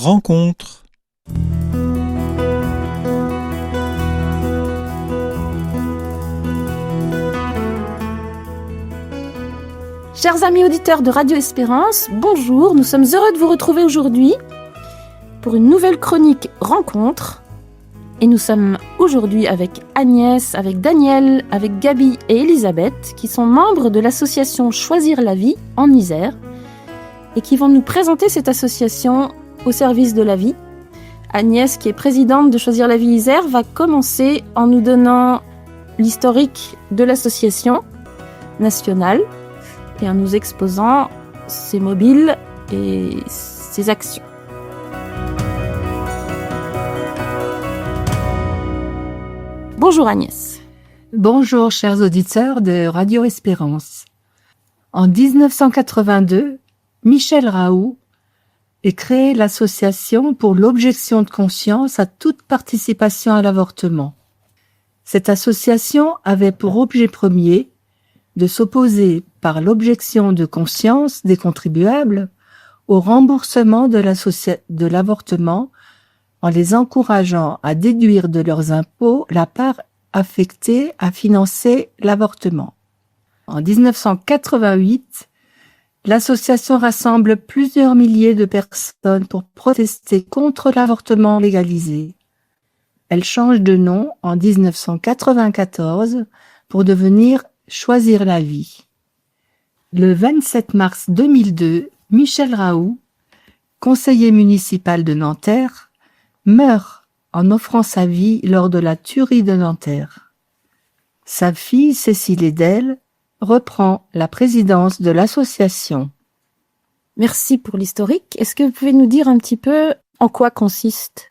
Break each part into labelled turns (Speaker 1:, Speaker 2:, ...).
Speaker 1: Rencontre.
Speaker 2: Chers amis auditeurs de Radio Espérance, bonjour, nous sommes heureux de vous retrouver aujourd'hui pour une nouvelle chronique Rencontre. Et nous sommes aujourd'hui avec Agnès, avec Daniel, avec Gabi et Elisabeth, qui sont membres de l'association Choisir la vie en Isère, et qui vont nous présenter cette association au service de la vie. Agnès, qui est présidente de Choisir la vie Isère, va commencer en nous donnant l'historique de l'association nationale et en nous exposant ses mobiles et ses actions. Bonjour Agnès.
Speaker 3: Bonjour chers auditeurs de Radio Espérance. En 1982, Michel Raoult a créé l'association pour l'objection de conscience à toute participation à l'avortement. Cette association avait pour objet premier de s'opposer par l'objection de conscience des contribuables au remboursement de l'avortement en les encourageant à déduire de leurs impôts la part affectée à financer l'avortement. En 1988, l'association rassemble plusieurs milliers de personnes pour protester contre l'avortement légalisé. Elle change de nom en 1994 pour devenir Choisir la vie. Le 27 mars 2002, Michel Raoult, conseiller municipal de Nanterre, meurt en offrant sa vie lors de la tuerie de Nanterre. Sa fille, Cécile Edel, reprend la présidence de l'association.
Speaker 2: Merci pour l'historique. Est-ce que vous pouvez nous dire un petit peu en quoi consiste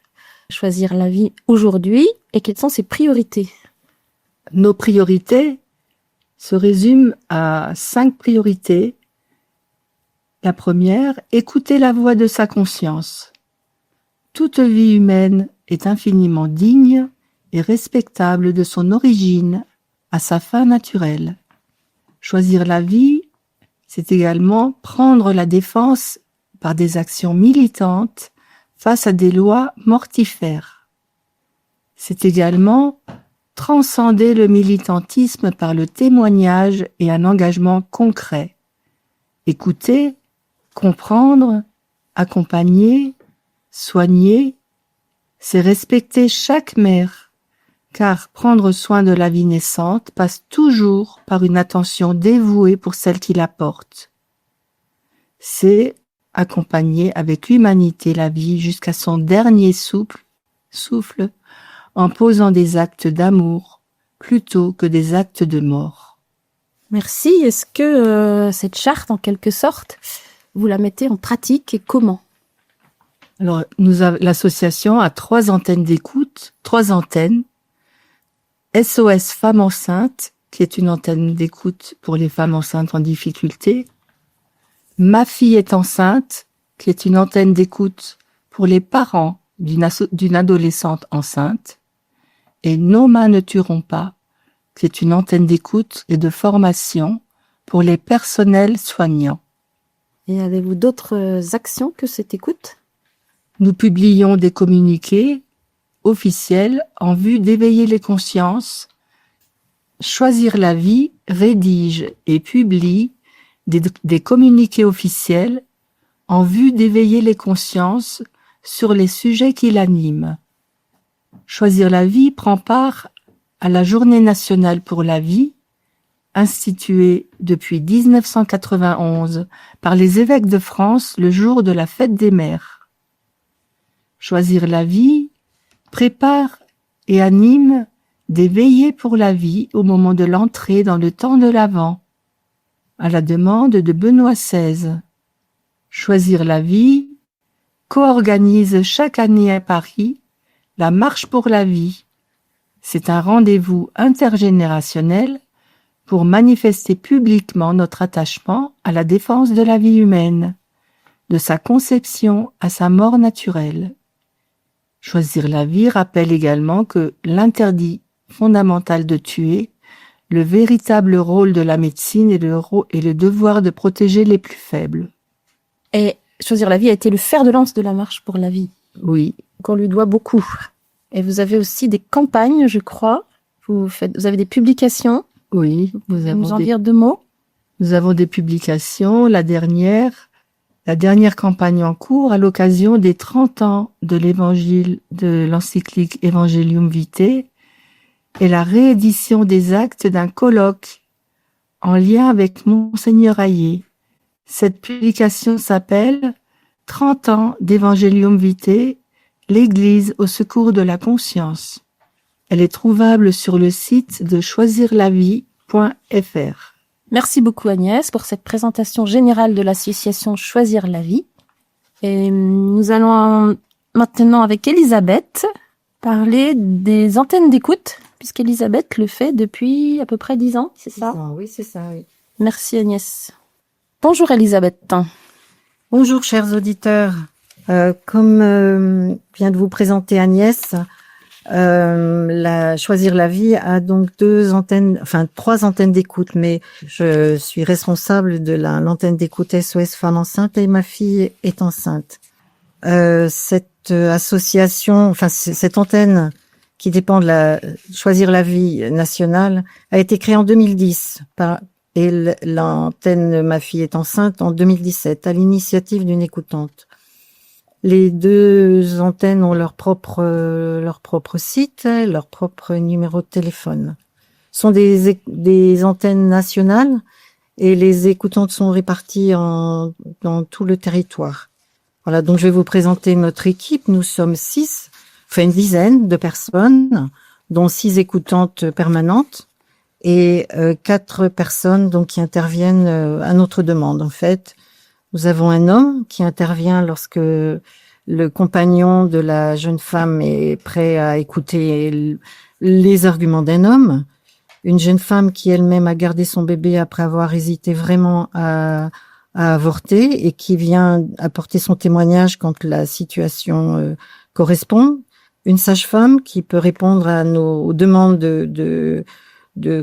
Speaker 2: Choisir la vie aujourd'hui et quelles sont ses priorités ?
Speaker 3: Nos priorités se résument à 5 priorités. La première, écouter la voix de sa conscience. Toute vie humaine est infiniment digne et respectable de son origine à sa fin naturelle. Choisir la vie, c'est également prendre la défense par des actions militantes face à des lois mortifères. C'est également transcender le militantisme par le témoignage et un engagement concret. Écouter, comprendre, accompagner, soigner, c'est respecter chaque mère, car prendre soin de la vie naissante passe toujours par une attention dévouée pour celle qui la porte. C'est accompagner avec humanité la vie jusqu'à son dernier souffle en posant des actes d'amour plutôt que des actes de mort.
Speaker 2: Merci. Est-ce que cette charte, en quelque sorte, vous la mettez en pratique et comment ?
Speaker 3: Alors, l'association a 3 antennes d'écoute, 3 antennes. SOS Femmes Enceintes, qui est une antenne d'écoute pour les femmes enceintes en difficulté. Ma fille est enceinte, qui est une antenne d'écoute pour les parents d'une adolescente enceinte. Et Nos mains ne tueront pas, qui est une antenne d'écoute et de formation pour les personnels soignants.
Speaker 2: Et avez-vous d'autres actions que cette écoute ?
Speaker 3: Nous publions des communiqués officiels en vue d'éveiller les consciences. Choisir la vie rédige et publie des communiqués officiels en vue d'éveiller les consciences sur les sujets qui l'animent. Choisir la vie prend part à la Journée nationale pour la vie, instituée depuis 1991 par les évêques de France le jour de la fête des mères. Choisir la vie prépare et anime des veillées pour la vie au moment de l'entrée dans le temps de l'Avent, à la demande de Benoît XVI. Choisir la vie co-organise chaque année à Paris la Marche pour la vie. C'est un rendez-vous intergénérationnel pour manifester publiquement notre attachement à la défense de la vie humaine, de sa conception à sa mort naturelle. Choisir la vie rappelle également que l'interdit fondamental de tuer, le véritable rôle de la médecine et le devoir de protéger les plus faibles.
Speaker 2: Et Choisir la vie a été le fer de lance de la marche pour la vie,
Speaker 3: Oui,
Speaker 2: qu'on lui doit beaucoup. Et vous avez aussi des campagnes, je crois. Vous avez des publications.
Speaker 3: oui.
Speaker 2: Vous pouvez nous en dire 2 mots?
Speaker 3: Nous avons des publications. La dernière campagne en cours à l'occasion des 30 ans de l'évangile, de l'encyclique Evangelium Vitae, est la réédition des actes d'un colloque en lien avec Monseigneur Hayet. Cette publication s'appelle 30 ans d'Evangelium Vitae, l'Église au secours de la conscience. Elle est trouvable sur le site de choisirlavie.fr.
Speaker 2: Merci beaucoup Agnès pour cette présentation générale de l'association Choisir la vie. Et nous allons maintenant avec Elisabeth parler des antennes d'écoute, puisqu'Elisabeth le fait depuis à peu près 10 ans, c'est ça?
Speaker 3: Oui, c'est ça, oui.
Speaker 2: Merci Agnès. Bonjour Elisabeth.
Speaker 1: Bonjour chers auditeurs. Comme vient de vous présenter Agnès, Choisir la vie a donc 3 antennes d'écoute, mais je suis responsable de l'antenne d'écoute SOS Femmes Enceintes et ma fille est enceinte. Cette association, cette antenne qui dépend de la Choisir la vie nationale a été créée en 2010 et l'antenne Ma fille est enceinte en 2017 à l'initiative d'une écoutante. Les 2 antennes ont leur propre site, leur propre numéro de téléphone. Ce sont des antennes nationales et les écoutantes sont réparties dans tout le territoire. Voilà, donc je vais vous présenter notre équipe. Nous sommes 6, une dizaine de personnes, dont 6 écoutantes permanentes et 4 personnes donc qui interviennent à notre demande. En fait, nous avons un homme qui intervient lorsque le compagnon de la jeune femme est prêt à écouter les arguments d'un homme. Une jeune femme qui elle-même a gardé son bébé après avoir hésité vraiment à avorter et qui vient apporter son témoignage quand la situation correspond. Une sage-femme qui peut répondre aux demandes de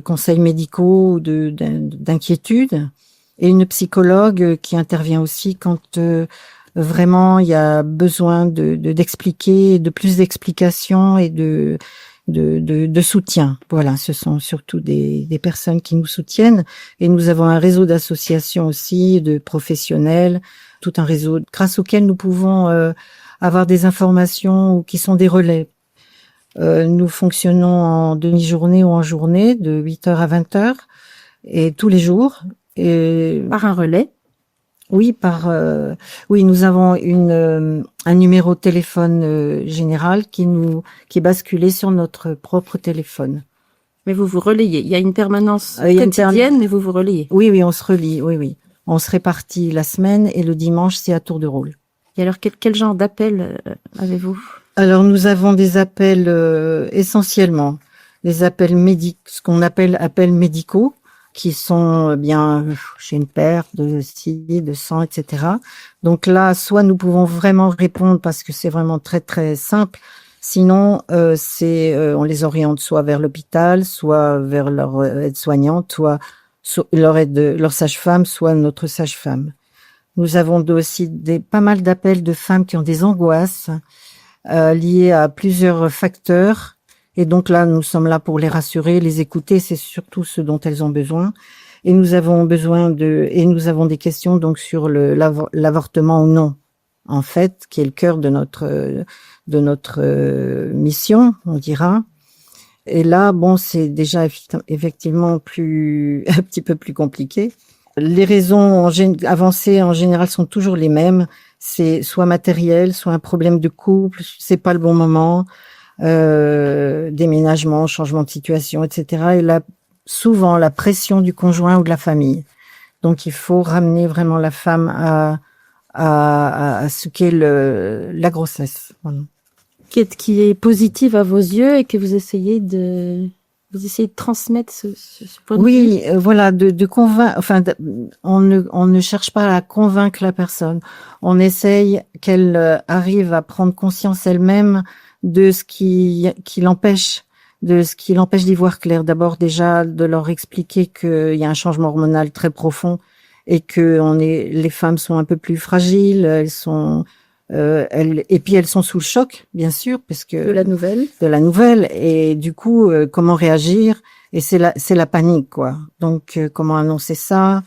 Speaker 1: conseils médicaux ou d'inquiétudes. Et une psychologue qui intervient aussi quand vraiment il y a besoin d'expliquer, de plus d'explications et de soutien. Voilà, ce sont surtout des personnes qui nous soutiennent. Et nous avons un réseau d'associations aussi, de professionnels, tout un réseau grâce auquel nous pouvons avoir des informations qui sont des relais. Nous fonctionnons en demi-journée ou en journée, de 8h à 20h, et tous les jours. Et
Speaker 2: Par un relais?
Speaker 1: Oui, oui, nous avons un numéro de téléphone général qui est basculé sur notre propre téléphone.
Speaker 2: Mais vous vous relayez. Il y a une permanence quotidienne, mais vous vous relayez.
Speaker 1: Oui, on se relie, oui. On se répartit la semaine et le dimanche, c'est à tour de rôle.
Speaker 2: Et alors, quel genre d'appel avez-vous?
Speaker 1: Alors, nous avons des appels essentiellement, des appels ce qu'on appelle appels médicaux, qui sont chez une perte de de sang, etc. Donc là, soit nous pouvons vraiment répondre parce que c'est vraiment très très simple. Sinon, on les oriente soit vers l'hôpital, soit vers leur aide-soignante, soit leur sage-femme, soit notre sage-femme. Nous avons aussi pas mal d'appels de femmes qui ont des angoisses liées à plusieurs facteurs. Et donc là, nous sommes là pour les rassurer, les écouter, c'est surtout ce dont elles ont besoin. Et nous avons des questions donc sur l'avortement ou non, en fait, qui est le cœur de notre mission, on dira. Et là, c'est déjà effectivement un petit peu plus compliqué. Les raisons avancées en général sont toujours les mêmes. C'est soit matériel, soit un problème de couple, c'est pas le bon moment. Déménagement, changement de situation, etc. Et là, souvent la pression du conjoint ou de la famille. Donc, il faut ramener vraiment la femme à ce qu'est la grossesse. Voilà.
Speaker 2: Qui est positive à vos yeux et que vous essayez de transmettre ce point de vue.
Speaker 1: Oui, voilà, de convaincre. On ne cherche pas à convaincre la personne. On essaye qu'elle arrive à prendre conscience elle-même de ce qui l'empêche d'y voir clair. D'abord déjà de leur expliquer qu'il y a un changement hormonal très profond et que les femmes sont un peu plus fragiles, elles sont et puis elles sont sous le choc, bien sûr, parce que
Speaker 2: De la
Speaker 1: nouvelle, et du coup comment réagir, et c'est la panique, quoi. Donc comment annoncer ça,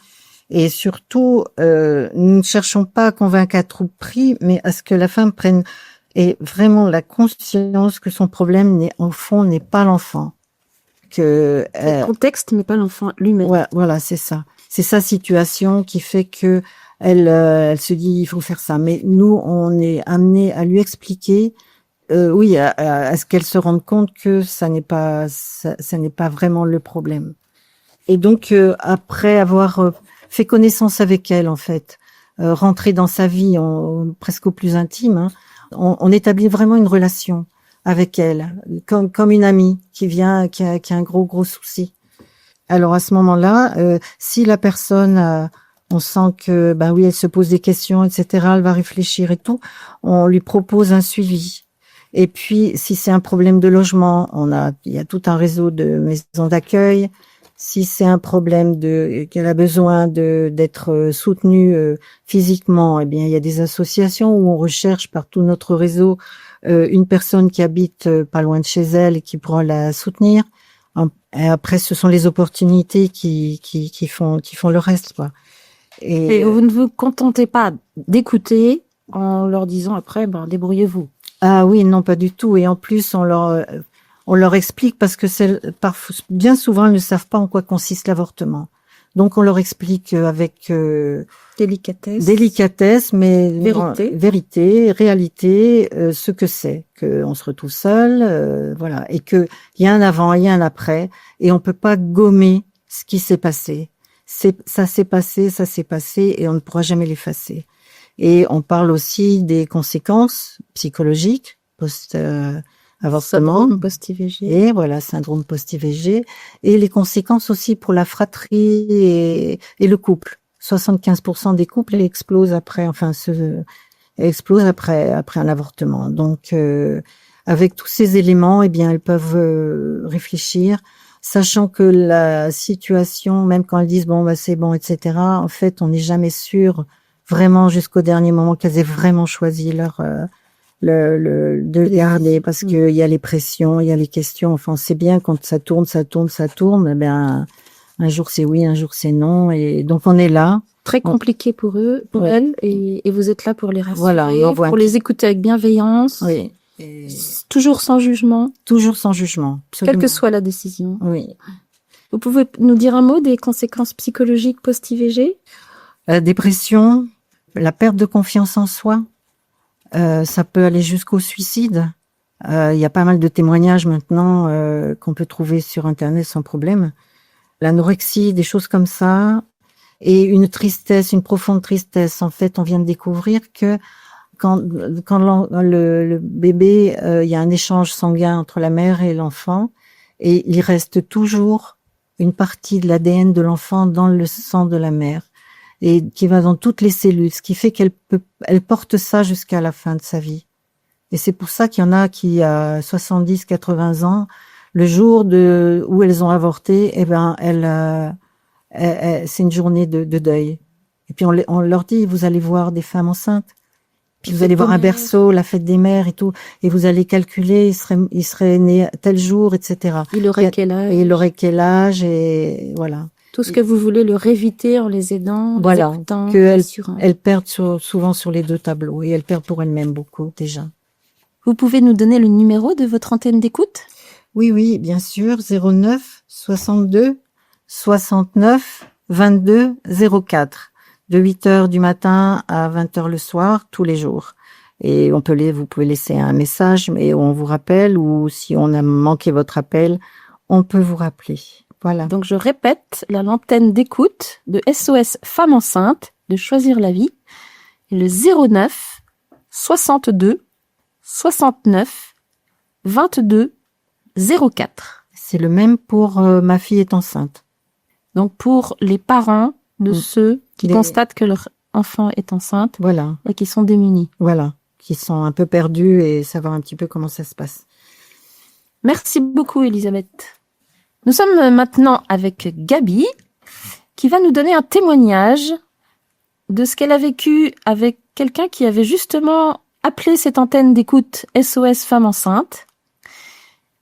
Speaker 1: et surtout nous ne cherchons pas à convaincre à tout prix, mais à ce que la femme prenne vraiment la conscience que son problème au fond n'est pas l'enfant, que
Speaker 2: Le contexte n'est pas l'enfant lui-même.
Speaker 1: ouais, voilà, c'est ça. C'est sa situation qui fait que elle se dit il faut faire ça. Mais nous, on est amené à lui expliquer, oui, à ce qu'elle se rende compte que ça n'est pas vraiment le problème. Et donc après avoir fait connaissance avec elle, en fait, rentrer dans sa vie, presque au plus intime, hein, on établit vraiment une relation avec elle, comme une amie qui vient, qui a un gros souci. Alors à ce moment-là, si la personne, on sent que, ben oui, elle se pose des questions, etc., elle va réfléchir et tout, on lui propose un suivi. Et puis, si c'est un problème de logement, il y a tout un réseau de maisons d'accueil. Si c'est un problème qu'elle a besoin d'être soutenue physiquement, eh bien, il y a des associations où on recherche par tout notre réseau une personne qui habite pas loin de chez elle et qui pourra la soutenir. Et après, ce sont les opportunités qui font le reste, quoi.
Speaker 2: Et vous ne vous contentez pas d'écouter en leur disant après, débrouillez-vous.
Speaker 1: Ah oui, non, pas du tout. Et en plus, on leur explique, parce que bien souvent, ils ne savent pas en quoi consiste l'avortement. Donc, on leur explique avec délicatesse, mais vérité, réalité, ce que c'est, qu'on se retrouve seul, voilà, et que il y a un avant, il y a un après, et on peut pas gommer ce qui s'est passé. Ça s'est passé, et on ne pourra jamais l'effacer. Et on parle aussi des conséquences psychologiques post-avortement,
Speaker 2: post-IVG.
Speaker 1: Et voilà, syndrome post-IVG, et les conséquences aussi pour la fratrie et le couple. 75% des couples explosent après un avortement. Donc, avec tous ces éléments, eh bien, elles peuvent réfléchir, sachant que la situation, même quand elles disent c'est bon, etc., en fait, on n'est jamais sûr vraiment jusqu'au dernier moment qu'elles aient vraiment choisi de garder, parce que il y a les pressions, il y a les questions. Enfin, c'est bien quand ça tourne. Eh bien, un jour c'est oui, un jour c'est non, et donc on est là.
Speaker 2: Très compliqué pour elles, et vous êtes là pour les rassurer,
Speaker 1: voilà,
Speaker 2: pour les écouter avec bienveillance.
Speaker 1: Oui.
Speaker 2: Toujours sans jugement.
Speaker 1: Toujours sans jugement. Absolument.
Speaker 2: Quelle que soit la décision.
Speaker 1: Oui.
Speaker 2: Vous pouvez nous dire un mot des conséquences psychologiques post-IVG?
Speaker 1: La dépression, la perte de confiance en soi. Ça peut aller jusqu'au suicide. Il y a pas mal de témoignages maintenant qu'on peut trouver sur Internet sans problème. L'anorexie, des choses comme ça. Et une profonde tristesse. En fait, on vient de découvrir que quand le bébé, il y a un échange sanguin entre la mère et l'enfant, et il reste toujours une partie de l'ADN de l'enfant dans le sang de la mère, et qui va dans toutes les cellules, ce qui fait elle porte ça jusqu'à la fin de sa vie. Et c'est pour ça qu'il y en a qui, à 70, 80 ans, le jour où elles ont avorté, eh ben, c'est une journée de deuil. Et puis on leur dit, vous allez voir des femmes enceintes, puis vous allez voir un berceau, la fête des mères et tout, et vous allez calculer, il serait né tel jour, etc.
Speaker 2: Il aurait quel âge?
Speaker 1: Et il aurait quel âge, et voilà.
Speaker 2: Tout ce que vous voulez leur éviter en les aidant,
Speaker 1: voilà,
Speaker 2: les écoutant,
Speaker 1: elles perdent souvent sur les deux tableaux, et elles perdent pour elles-mêmes beaucoup déjà.
Speaker 2: Vous pouvez nous donner le numéro de votre antenne d'écoute?
Speaker 1: Oui, bien sûr, 09 62 69 22 04, de 8h du matin à 20h le soir, tous les jours. Et vous pouvez laisser un message, mais on vous rappelle, ou si on a manqué votre appel, on peut vous rappeler. Voilà.
Speaker 2: Donc je répète, l'antenne d'écoute de SOS Femmes Enceintes de Choisir la Vie, est le 09 62 69 22 04.
Speaker 1: C'est le même pour Ma fille est enceinte.
Speaker 2: Donc pour les parents de ceux qui constatent que leur enfant est enceinte,
Speaker 1: voilà,
Speaker 2: et qui sont démunis.
Speaker 1: Voilà, qui sont un peu perdus, et savoir un petit peu comment ça se passe.
Speaker 2: Merci beaucoup, Elisabeth. Nous sommes maintenant avec Gabi, qui va nous donner un témoignage de ce qu'elle a vécu avec quelqu'un qui avait justement appelé cette antenne d'écoute SOS Femmes Enceintes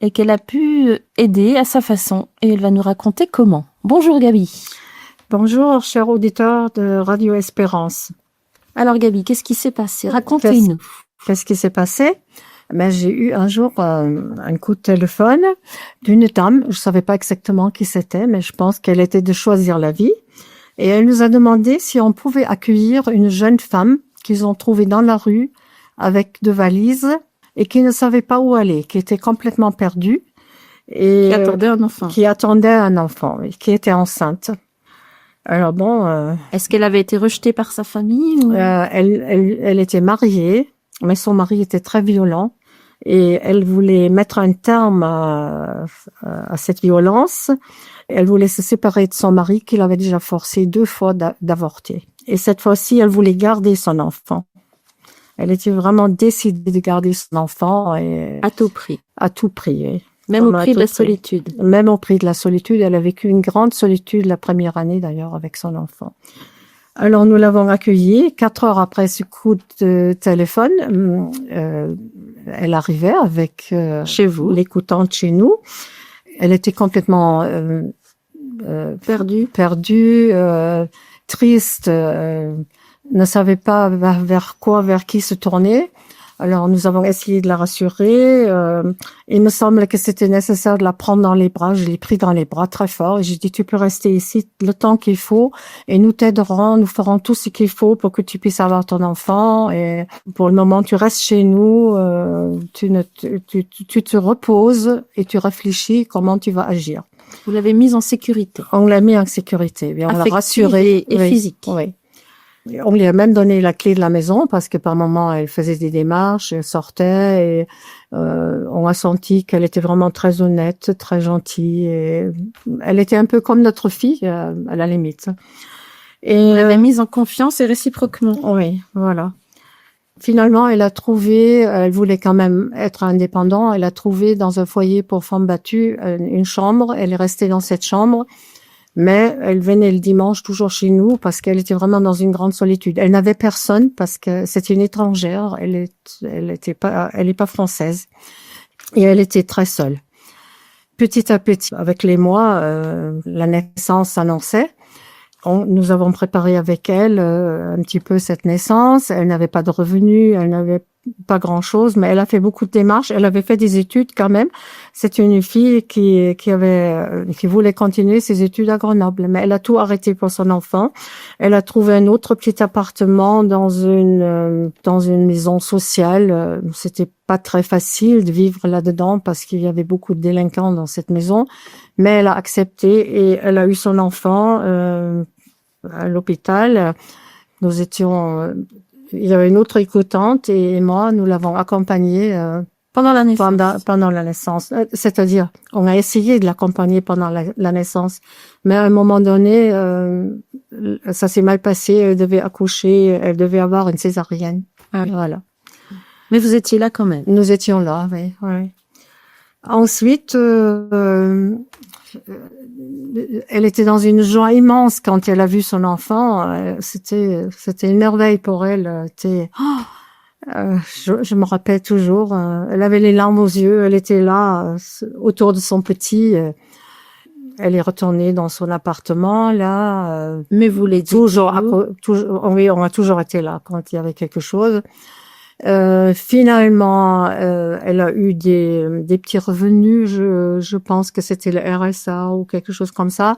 Speaker 2: et qu'elle a pu aider à sa façon. Et elle va nous raconter comment. Bonjour Gabi.
Speaker 4: Bonjour, chers auditeurs de Radio Espérance.
Speaker 2: Alors Gabi, qu'est-ce qui s'est passé? Racontez-nous.
Speaker 4: Qu'est-ce qui s'est passé? J'ai eu un jour un coup de téléphone d'une dame. Je savais pas exactement qui c'était, mais je pense qu'elle était de Choisir la vie. Et elle nous a demandé si on pouvait accueillir une jeune femme qu'ils ont trouvée dans la rue avec 2 valises et qui ne savait pas où aller, qui était complètement perdue. Et
Speaker 2: Qui attendait un enfant.
Speaker 4: Qui attendait un enfant, et qui était enceinte. Alors bon...
Speaker 2: Est-ce qu'elle avait été rejetée par sa famille ou...
Speaker 4: elle était mariée, mais son mari était très violent. Et elle voulait mettre un terme à cette violence. Elle voulait se séparer de son mari qui l'avait déjà forcé 2 fois d'avorter. Et cette fois-ci, elle voulait garder son enfant. Elle était vraiment décidée de garder son enfant. Et
Speaker 2: À tout prix.
Speaker 4: à tout prix. Oui.
Speaker 2: Même au
Speaker 4: Vraiment à
Speaker 2: prix de
Speaker 4: tout
Speaker 2: la
Speaker 4: prix.
Speaker 2: solitude.
Speaker 4: Même au prix de la solitude. Elle a vécu une grande solitude la première année d'ailleurs avec son enfant. Alors nous l'avons accueillie. 4 heures après ce coup de téléphone, elle arrivait avec
Speaker 2: Chez vous.
Speaker 4: l'écoutante chez nous. Elle était complètement
Speaker 2: Perdue.
Speaker 4: perdue, triste, ne savait pas vers qui se tourner. Alors nous avons essayé de la rassurer. Il me semble que c'était nécessaire de la prendre dans les bras. Je l'ai pris dans les bras très fort et j'ai dit tu peux rester ici le temps qu'il faut et nous t'aiderons, nous ferons tout ce qu'il faut pour que tu puisses avoir ton enfant. Et pour le moment tu restes chez nous, tu te reposes et tu réfléchis comment tu vas agir.
Speaker 2: Vous l'avez mise en sécurité.
Speaker 4: On l'a mis en sécurité, on l'a
Speaker 2: Affective
Speaker 4: rassurée
Speaker 2: et
Speaker 4: oui,
Speaker 2: physique.
Speaker 4: Oui. On lui a même donné la clé de la maison parce que par moment elle faisait des démarches, elle sortait et on a senti qu'elle était vraiment très honnête, très gentille et elle était un peu comme notre fille à la limite. Et
Speaker 2: Vous l'avez mise en confiance et réciproquement.
Speaker 4: oui, voilà. Finalement, elle voulait quand même être indépendante. Elle a trouvé dans un foyer pour femmes battues une chambre. Elle est restée dans cette chambre. Mais elle venait le dimanche toujours chez nous parce qu'elle était vraiment dans une grande solitude. Elle n'avait personne parce que c'était une étrangère. Elle est pas française. Et elle était très seule. Petit à petit, avec les mois, la naissance s'annonçait. Nous avons préparé avec elle un petit peu cette naissance. Elle n'avait pas de revenus, elle n'avait pas grand-chose, mais elle a fait beaucoup de démarches. Elle avait fait des études quand même. C'est une fille qui voulait continuer ses études à Grenoble, mais elle a tout arrêté pour son enfant. Elle a trouvé un autre petit appartement dans une maison sociale. C'était pas très facile de vivre là-dedans parce qu'il y avait beaucoup de délinquants dans cette maison, mais elle a accepté et elle a eu son enfant à l'hôpital. Nous étions il y avait une autre écoutante et moi, nous l'avons accompagnée
Speaker 2: Pendant la naissance.
Speaker 4: pendant la naissance. C'est-à-dire, on a essayé de l'accompagner pendant la naissance, mais à un moment donné, ça s'est mal passé. Elle devait accoucher, elle devait avoir une césarienne.
Speaker 2: Ah oui.
Speaker 4: Voilà.
Speaker 2: Mais vous étiez là quand même.
Speaker 4: Nous étions là, oui. Oui. Ensuite, elle était dans une joie immense quand elle a vu son enfant. C'était une merveille pour elle. Je me rappelle toujours. Elle avait les larmes aux yeux. Elle était là autour de son petit. Elle est retournée dans son appartement là.
Speaker 2: Mais vous l'aidiez
Speaker 4: toujours. Oui, on a toujours été là quand il y avait quelque chose. Finalement, elle a eu des petits revenus. Je pense que c'était le RSA ou quelque chose comme ça.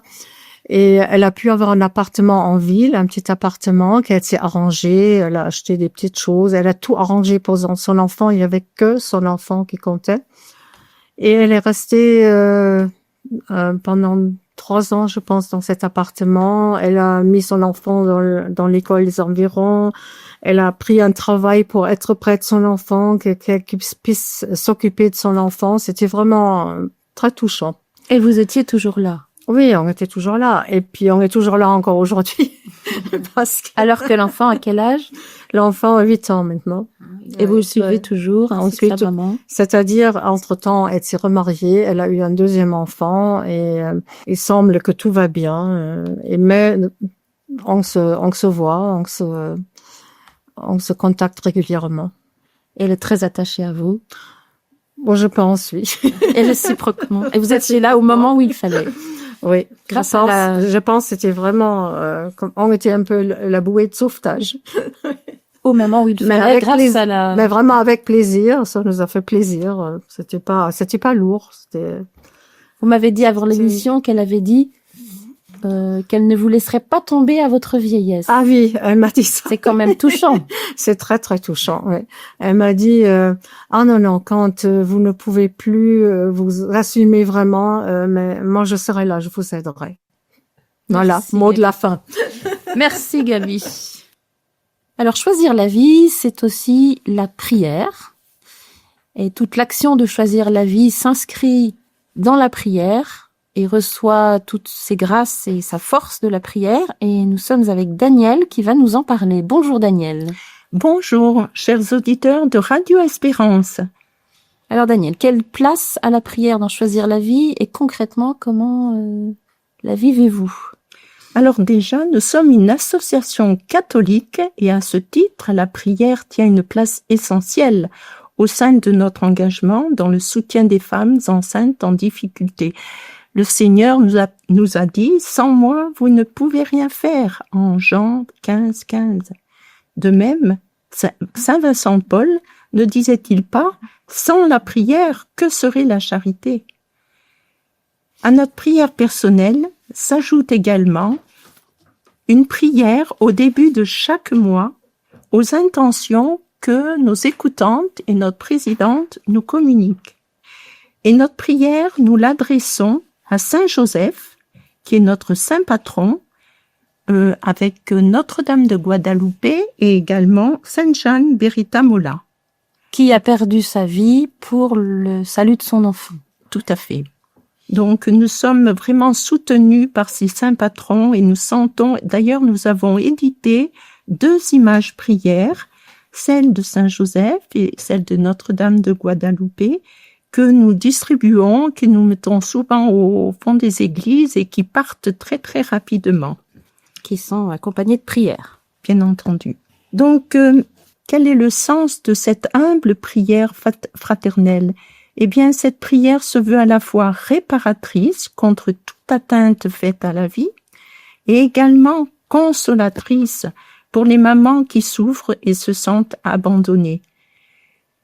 Speaker 4: Et elle a pu avoir un appartement en ville, un petit appartement qu'elle s'est arrangé. Elle a acheté des petites choses. Elle a tout arrangé pour son enfant. Il y avait que son enfant qui comptait. Et elle est restée pendant 3 ans, je pense, dans cet appartement. Elle a mis son enfant dans l'école des environs. Elle a pris un travail pour être près de son enfant, qu'elle puisse s'occuper de son enfant. C'était vraiment très touchant.
Speaker 2: Et vous étiez toujours là.
Speaker 4: Oui, on était toujours là. Et puis, on est toujours là encore aujourd'hui. Parce que
Speaker 2: Alors que l'enfant a quel âge?
Speaker 4: l'enfant a 8 ans maintenant.
Speaker 2: Et vous le suivez
Speaker 4: Ouais.
Speaker 2: toujours, ainsi que
Speaker 4: Ensuite,
Speaker 2: sa maman.
Speaker 4: C'est-à-dire, entre-temps, elle s'est remariée, elle a eu un 2e enfant et il semble que tout va bien. Mais on se voit, on se contacte régulièrement.
Speaker 2: Elle est très attachée à vous.
Speaker 4: Bon, je pense, oui.
Speaker 2: Et réciproquement. Et vous étiez là au moment où il fallait.
Speaker 4: Oui,
Speaker 2: Grâce
Speaker 4: je pense que c'était vraiment, on était un peu la bouée de sauvetage.
Speaker 2: Au moment où il
Speaker 4: Mais
Speaker 2: fallait,
Speaker 4: avec
Speaker 2: grâce à la...
Speaker 4: Mais vraiment avec plaisir, ça nous a fait plaisir. C'était pas lourd.
Speaker 2: Vous m'avez dit avant l'émission qu'elle avait dit qu'elle ne vous laisserait pas tomber à votre vieillesse.
Speaker 4: Ah oui, elle m'a dit ça.
Speaker 2: C'est quand même touchant.
Speaker 4: C'est très très touchant. Oui. Elle m'a dit ah non, quand vous ne pouvez plus vous assumer vraiment, mais moi je serai là, je vous aiderai. Voilà,
Speaker 2: Merci,
Speaker 4: mot de la fin.
Speaker 2: Merci Gabi. Alors choisir la vie, c'est aussi la prière. Et toute l'action de choisir la vie s'inscrit dans la prière et reçoit toutes ses grâces et sa force de la prière. Et nous sommes avec Daniel qui va nous en parler. Bonjour Daniel.
Speaker 5: Bonjour, chers auditeurs de Radio Espérance.
Speaker 2: Alors Daniel, quelle place a la prière dans choisir la vie et concrètement, comment la vivez-vous ?
Speaker 5: Alors déjà, nous sommes une association catholique et à ce titre, la prière tient une place essentielle au sein de notre engagement dans le soutien des femmes enceintes en difficulté. Le Seigneur nous a dit « Sans moi, vous ne pouvez rien faire » en Jean 15:15. De même, Saint Vincent de Paul ne disait-il pas « Sans la prière, que serait la charité ?» À notre prière personnelle s'ajoute également une prière au début de chaque mois aux intentions que nos écoutantes et notre présidente nous communiquent. Et notre prière, nous l'adressons à Saint Joseph, qui est notre saint patron, avec Notre-Dame de Guadalupe et également Sainte Jeanne Berita Molla.
Speaker 2: Qui a perdu sa vie pour le salut de son enfant.
Speaker 5: Tout à fait. Donc, nous sommes vraiment soutenus par ces saints patrons et nous sentons, d'ailleurs, nous avons édité 2 images prières, celle de Saint Joseph et celle de Notre-Dame de Guadalupe, que nous distribuons, que nous mettons souvent au fond des églises et qui partent très, très rapidement.
Speaker 2: Qui sont accompagnés de prières.
Speaker 5: Bien entendu. Donc, quel est le sens de cette humble prière fraternelle ? Eh bien, cette prière se veut à la fois réparatrice contre toute atteinte faite à la vie et également consolatrice pour les mamans qui souffrent et se sentent abandonnées.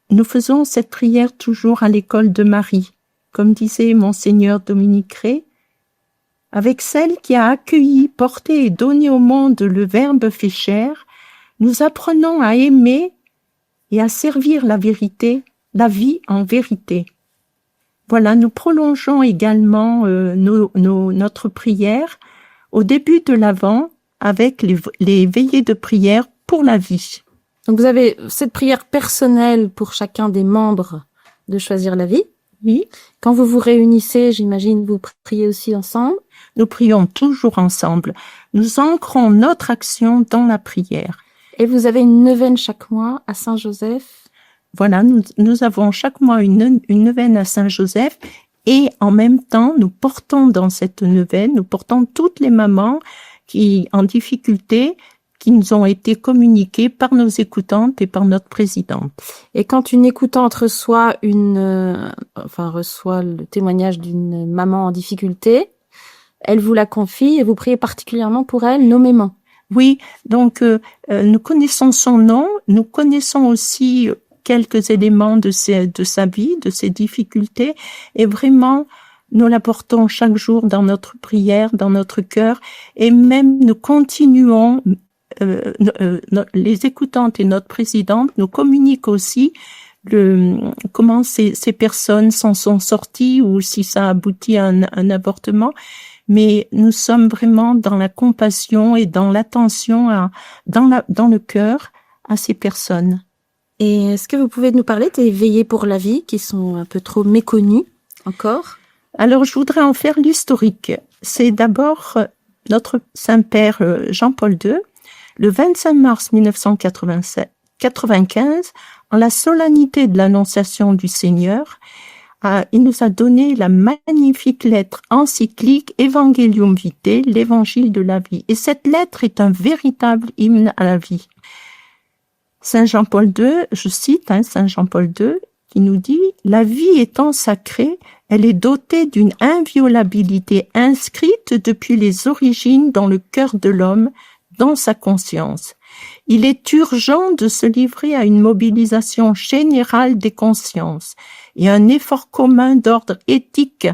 Speaker 5: Nous faisons cette prière toujours à l'école de Marie, comme disait Monseigneur Dominique Rey, avec celle qui a accueilli, porté et donné au monde le Verbe fait chair, nous apprenons à aimer et à servir la vérité, la vie en vérité. Voilà, nous prolongeons également notre prière au début de l'Avent avec les veillées de prière pour la vie.
Speaker 2: Donc vous avez cette prière personnelle pour chacun des membres de Choisir la vie.
Speaker 5: Oui.
Speaker 2: Quand vous vous réunissez, j'imagine, vous priez aussi ensemble.
Speaker 5: Nous prions toujours ensemble. Nous ancrons notre action dans la prière.
Speaker 2: Et vous avez une neuvaine chaque mois à Saint-Joseph.
Speaker 5: Voilà, nous avons chaque mois une neuvaine à Saint-Joseph et en même temps, nous portons dans cette neuvaine, nous portons toutes les mamans qui en difficulté, qui nous ont été communiquées par nos écoutantes et par notre présidente.
Speaker 2: Et quand une écoutante reçoit le témoignage d'une maman en difficulté, elle vous la confie et vous priez particulièrement pour elle, nommément.
Speaker 5: Oui, donc nous connaissons son nom, nous connaissons aussi quelques éléments de sa vie, de ses difficultés, et vraiment, nous la portons chaque jour dans notre prière, dans notre cœur, et même nous continuons, les écoutantes et notre présidente nous communiquent aussi comment ces personnes s'en sont sorties ou si ça aboutit à un avortement. Mais nous sommes vraiment dans la compassion et dans l'attention dans le cœur à ces personnes.
Speaker 2: Et est-ce que vous pouvez nous parler des veillées pour la vie qui sont un peu trop méconnues encore ?
Speaker 5: Alors, je voudrais en faire l'historique. C'est d'abord notre Saint-Père Jean-Paul II, le 25 mars 1995, en la solennité de l'Annonciation du Seigneur, il nous a donné la magnifique lettre encyclique Evangelium Vitae, l'évangile de la vie. Et cette lettre est un véritable hymne à la vie. Saint Jean-Paul II, je cite Saint Jean-Paul II, qui nous dit « La vie étant sacrée, elle est dotée d'une inviolabilité inscrite depuis les origines dans le cœur de l'homme, dans sa conscience. Il est urgent de se livrer à une mobilisation générale des consciences et un effort commun d'ordre éthique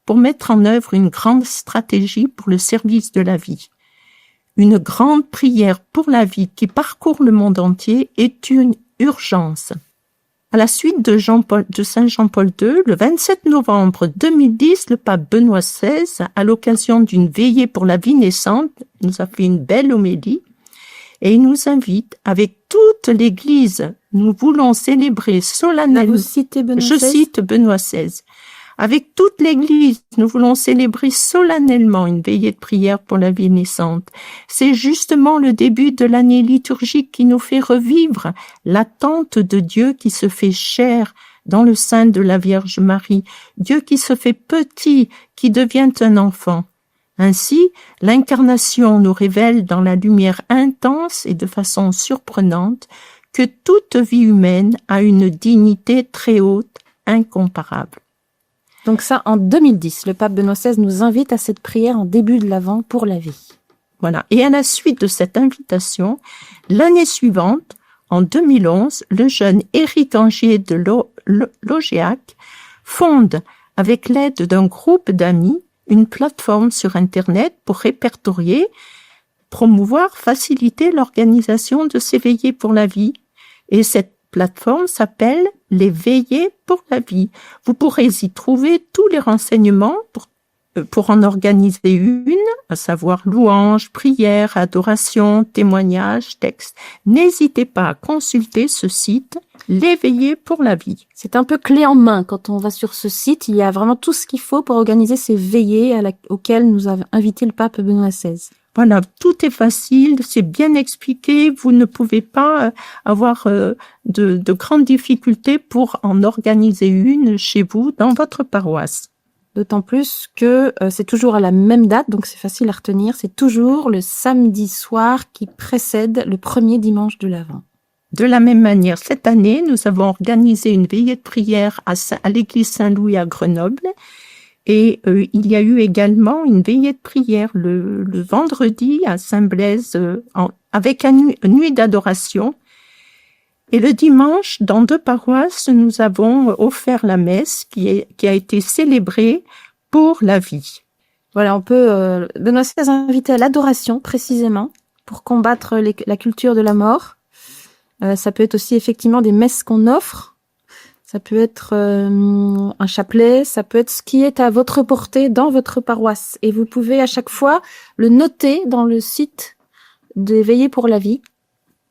Speaker 5: pour mettre en œuvre une grande stratégie pour le service de la vie. Une grande prière pour la vie qui parcourt le monde entier est une urgence. » À la suite de Saint Jean-Paul II, le 27 novembre 2010, le pape Benoît XVI, à l'occasion d'une veillée pour la vie naissante, nous a fait une belle homélie et il nous invite, avec toute l'Église, nous voulons célébrer solennellement.
Speaker 2: Vous citez Benoît
Speaker 5: Je
Speaker 2: XVI.
Speaker 5: cite Benoît XVI. Avec toute l'Église, nous voulons célébrer solennellement une veillée de prière pour la vie naissante. C'est justement le début de l'année liturgique qui nous fait revivre l'attente de Dieu qui se fait chair dans le sein de la Vierge Marie, Dieu qui se fait petit, qui devient un enfant. Ainsi, l'incarnation nous révèle dans la lumière intense et de façon surprenante que toute vie humaine a une dignité très haute, incomparable.
Speaker 2: Donc ça, en 2010, le pape Benoît XVI nous invite à cette prière en début de l'Avent pour la vie.
Speaker 5: Voilà. Et à la suite de cette invitation, l'année suivante, en 2011, le jeune Éric Angier de Logéac fonde, avec l'aide d'un groupe d'amis, une plateforme sur Internet pour répertorier, promouvoir, faciliter l'organisation de ces veillées pour la vie. Et cette plateforme s'appelle les Veillées pour la vie. Vous pourrez y trouver tous les renseignements pour en organiser une, à savoir louanges, prières, adorations, témoignages, textes. N'hésitez pas à consulter ce site, les Veillées pour la vie.
Speaker 2: C'est un peu clé en main. Quand on va sur ce site, il y a vraiment tout ce qu'il faut pour organiser ces veillées auxquelles nous a invité le pape Benoît XVI.
Speaker 5: Voilà, tout est facile, c'est bien expliqué, vous ne pouvez pas avoir de grandes difficultés pour en organiser une chez vous, dans votre paroisse.
Speaker 2: D'autant plus que c'est toujours à la même date, donc c'est facile à retenir. C'est toujours le samedi soir qui précède le premier dimanche de l'Avent.
Speaker 5: De la même manière, cette année, nous avons organisé une veillée de prière à l'église Saint-Louis à Grenoble. Et il y a eu également une veillée de prière le vendredi à Saint-Blaise avec une nuit d'adoration. Et le dimanche, dans 2 paroisses, nous avons offert la messe qui a été célébrée pour la vie.
Speaker 2: Voilà, on peut Benoît XVI inviter à l'adoration précisément pour combattre la culture de la mort. Ça peut être aussi effectivement des messes qu'on offre. Ça peut être un chapelet, ça peut être ce qui est à votre portée dans votre paroisse. Et vous pouvez à chaque fois le noter dans le site des Veillées pour la vie,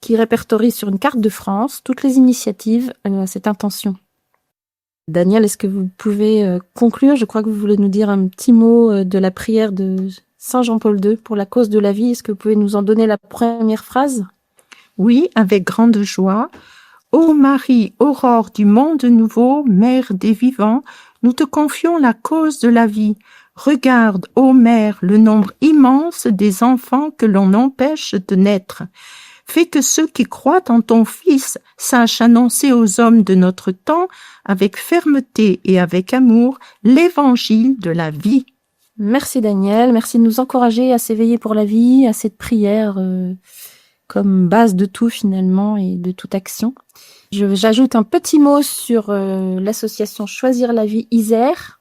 Speaker 2: qui répertorie sur une carte de France toutes les initiatives à cette intention. Daniel, est-ce que vous pouvez conclure? Je crois que vous voulez nous dire un petit mot de la prière de Saint Jean-Paul II pour la cause de la vie. Est-ce que vous pouvez nous en donner la première phrase?
Speaker 5: Oui, avec grande joie. Ô Marie, aurore du monde nouveau, mère des vivants, nous te confions la cause de la vie. Regarde, ô mère, le nombre immense des enfants que l'on empêche de naître. Fais que ceux qui croient en ton Fils sachent annoncer aux hommes de notre temps, avec fermeté et avec amour, l'évangile de la vie.
Speaker 2: Merci Daniel, merci de nous encourager à s'éveiller pour la vie, à cette prière comme base de tout finalement et de toute action. J'ajoute un petit mot sur l'association Choisir la vie Isère.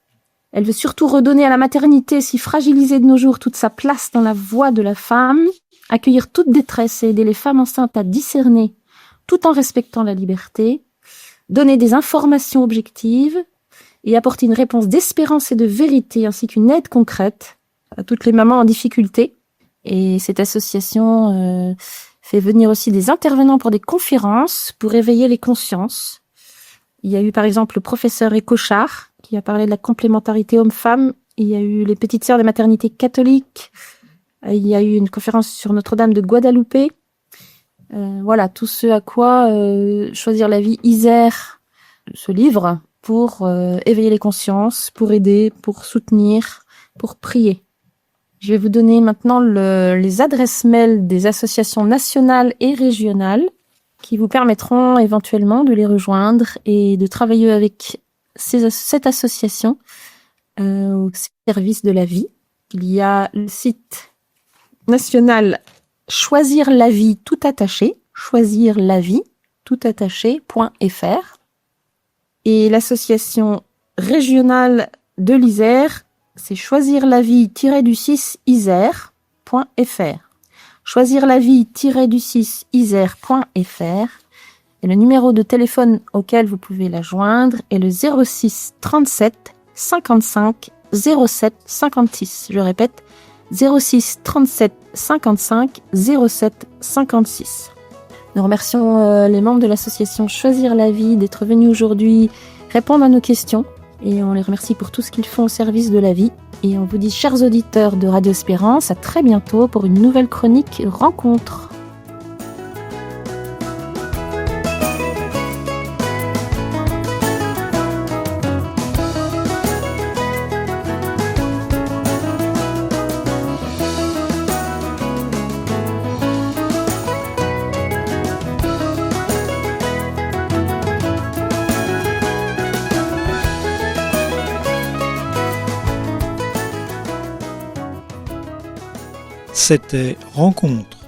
Speaker 2: Elle veut surtout redonner à la maternité si fragilisée de nos jours toute sa place dans la voie de la femme, accueillir toute détresse et aider les femmes enceintes à discerner tout en respectant la liberté, donner des informations objectives et apporter une réponse d'espérance et de vérité ainsi qu'une aide concrète à toutes les mamans en difficulté. Et cette association fait venir aussi des intervenants pour des conférences pour éveiller les consciences. Il y a eu par exemple le professeur Écochard qui a parlé de la complémentarité homme-femme. Il y a eu les petites sœurs des maternités catholiques. Il y a eu une conférence sur Notre-Dame de Guadeloupe. Voilà, tout ce à quoi Choisir la vie Isère se livre pour éveiller les consciences, pour aider, pour soutenir, pour prier. Je vais vous donner maintenant les adresses mail des associations nationales et régionales qui vous permettront éventuellement de les rejoindre et de travailler avec cette association au service de la vie. Il y a le site national Choisir la vie tout attaché, choisirlavie.fr, et l'association régionale de l'Isère, c'est choisirlavie-isère.fr. choisirlavie-isère.fr. Et le numéro de téléphone auquel vous pouvez la joindre est le 06 37 55 07 56. Je répète, 06 37 55 07 56. Nous remercions les membres de l'association Choisir la vie d'être venus aujourd'hui répondre à nos questions et on les remercie pour tout ce qu'ils font au service de la vie. Et on vous dit, chers auditeurs de Radio Espérance, à très bientôt pour une nouvelle chronique rencontre.
Speaker 6: C'était Rencontre.